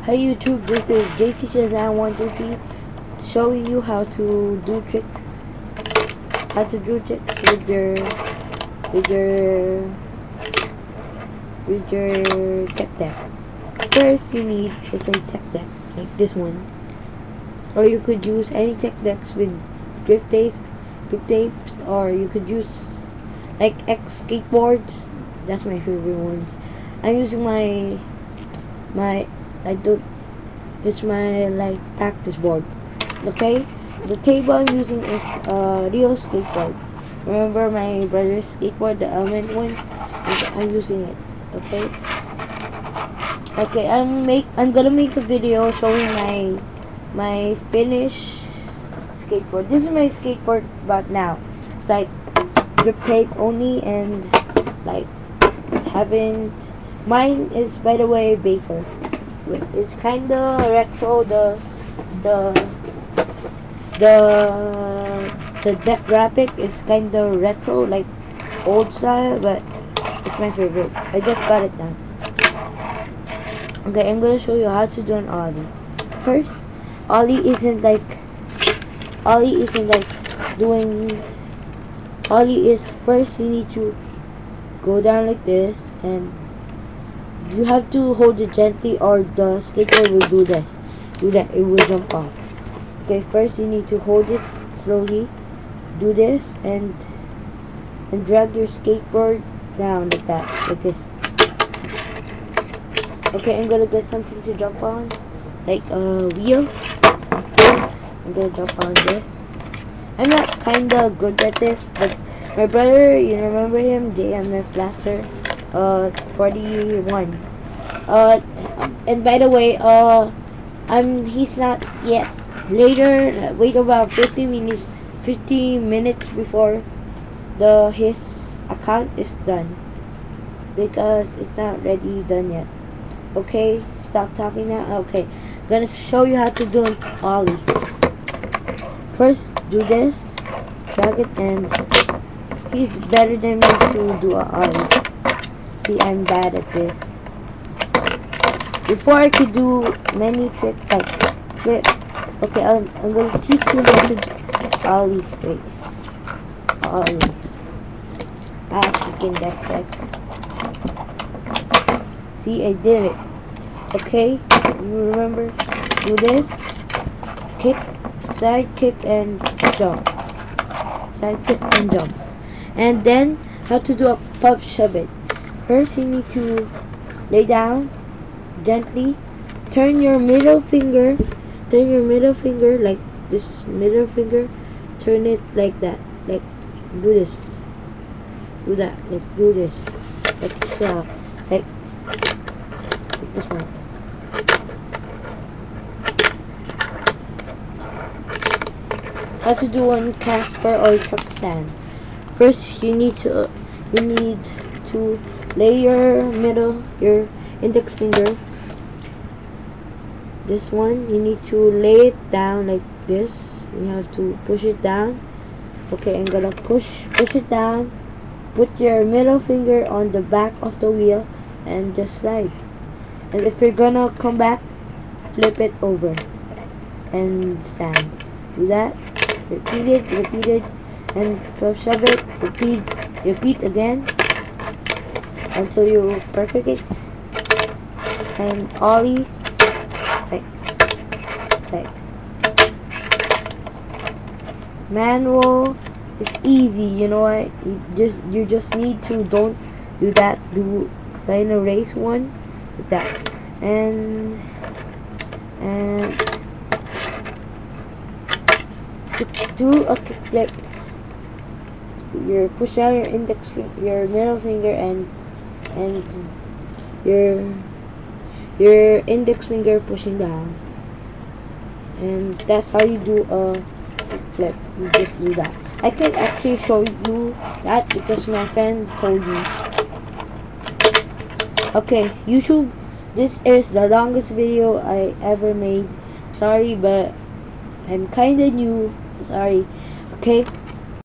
Hey YouTube, this is JC Shazam123 showing you how to do tricks. With your tech deck. First you need is a tech deck like this one, or you could use any tech decks with grip tapes, or you could use like X skateboards. That's my favorite ones. I'm using my it's my like practice board. Okay, the table I'm using is a real skateboard. Remember my brother's skateboard, the element one? I'm using it. Okay, I'm gonna make a video showing my finished skateboard. This is my skateboard but now. It's like grip tape only, and like haven't. Mine is, by the way, Baker. It's kinda retro. The deck graphic is kinda retro, like old style, but it's my favorite. I just got it done. Okay, I'm gonna show you how to do an ollie. First, ollie isn't like doing. Ollie is, first you need to go down like this, and you have to hold it gently, or the skateboard will do this. Do that, it will jump off. Okay, first you need to hold it slowly. Do this and drag your skateboard down like that, like this. Okay, I'm gonna get something to jump on, like a wheel. I'm gonna jump on this. I'm not kinda good at this, but my brother, you remember him, JMF Blaster, 41. And by the way, he's not yet. Later, wait about 50 minutes before his account is done, because it's not ready done yet. Okay, stop talking now. Okay, gonna show you how to do an ollie. First, do this, drag it, and he's better than me to do an ollie. See, I'm bad at this. Before I could do many tricks like flip. Okay, I'm gonna teach you how to ollie. Wait, ollie. Chicken deck. See, I did it. Okay, you remember? Do this. Kick, side kick, and jump. Side kick and jump. And then how to do a puff shove it. First, you need to lay down gently. Turn your middle finger like this. Middle finger, turn it like that. Like do this. Do that. Like do this. Like this. Like this one. How to do one Casper or truck stand. First, you need to lay your index finger. This one, you need to lay it down like this. You have to push it down. Okay, I'm gonna push it down. Put your middle finger on the back of the wheel and just slide. And if you're gonna come back, flip it over and stand. Do that. Repeat it, and shove it. Repeat again until you perfect it. And ollie. Like. Manual is easy, you know what? You just need to don't do that. Do kind of race one like that, and do a kickflip. You push out your middle finger, and your index finger pushing down, and that's how you do a kickflip. You just do that. I can actually show you that because my friend told me. Okay, YouTube, this is the longest video I ever made. Sorry, but I'm kinda new. Sorry. Okay,